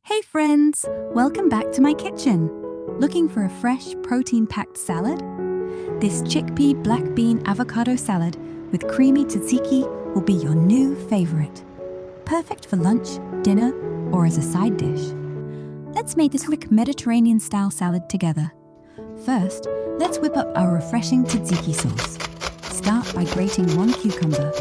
Hey friends, welcome back to my kitchen. Looking for a fresh, protein-packed salad? This chickpea black bean avocado salad with creamy tzatziki will be your new favorite. Perfect for lunch, dinner, or as a side dish. Let's make this quick Mediterranean-style salad together. First, let's whip up our refreshing tzatziki sauce. Start by grating 1 cucumber.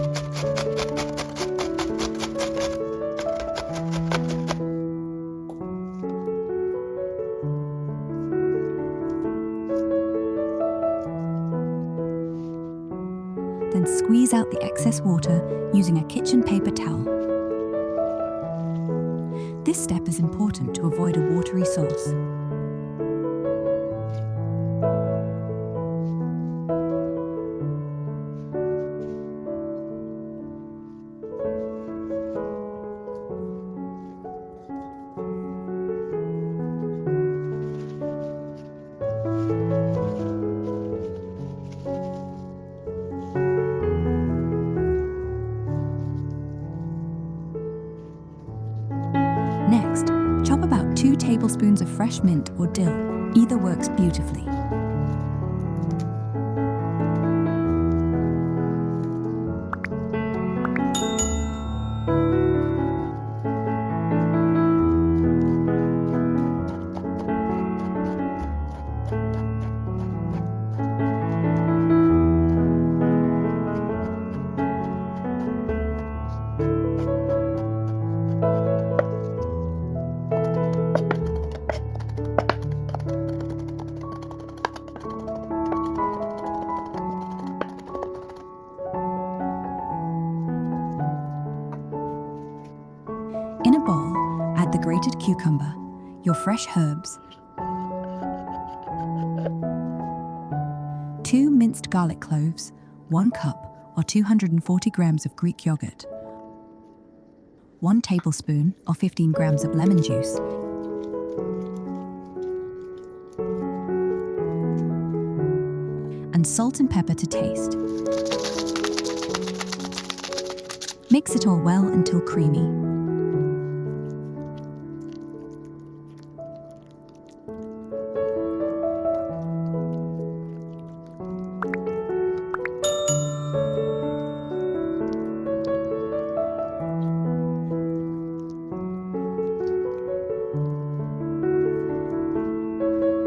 Then squeeze out the excess water using a kitchen paper towel. This step is important to avoid a watery sauce. Next, chop about 2 tablespoons of fresh mint or dill. Either works beautifully. In a bowl, add the grated cucumber, your fresh herbs, 2 minced garlic cloves, 1 cup or 240 grams of Greek yogurt, 1 tablespoon or 15 grams of lemon juice, and salt and pepper to taste. Mix it all well until creamy.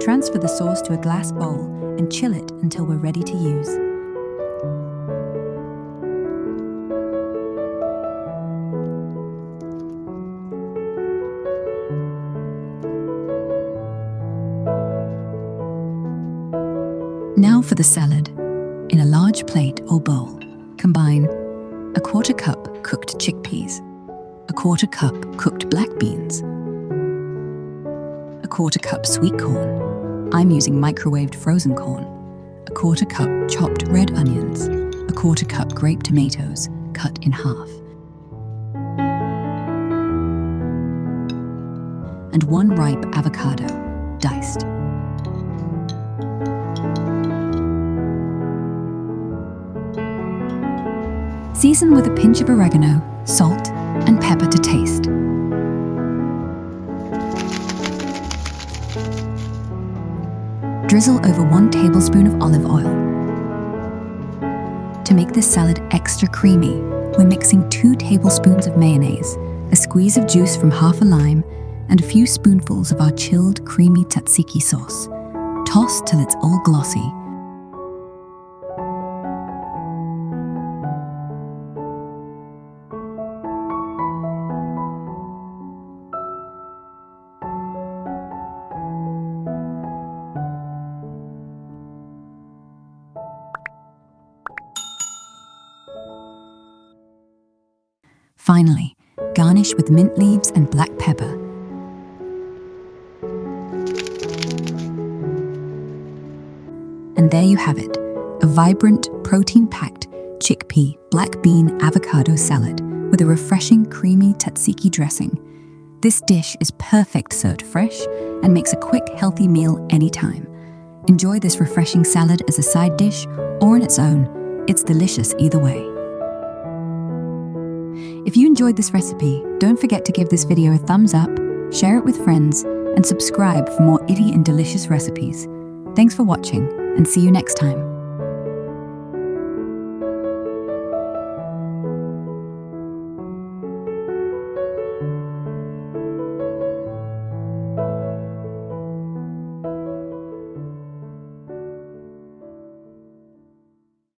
Transfer the sauce to a glass bowl and chill it until we're ready to use. Now for the salad. In a large plate or bowl, combine 1/4 cup cooked chickpeas, 1/4 cup cooked black beans, 1/4 cup sweet corn. I'm using microwaved frozen corn, 1/4 cup chopped red onions, 1/4 cup grape tomatoes cut in half, and 1 ripe avocado, diced. Season with a pinch of oregano, salt, and pepper to taste. Drizzle over 1 tablespoon of olive oil. To make this salad extra creamy, we're mixing 2 tablespoons of mayonnaise, a squeeze of juice from half a lime, and a few spoonfuls of our chilled creamy tzatziki sauce. Toss till it's all glossy. Finally, garnish with mint leaves and black pepper. And there you have it, a vibrant, protein-packed chickpea black bean avocado salad with a refreshing creamy tzatziki dressing. This dish is perfect served fresh and makes a quick, healthy meal anytime. Enjoy this refreshing salad as a side dish or on its own. It's delicious either way. If you enjoyed this recipe, don't forget to give this video a thumbs up, share it with friends, and subscribe for more itty and delicious recipes. Thanks for watching, and see you next time.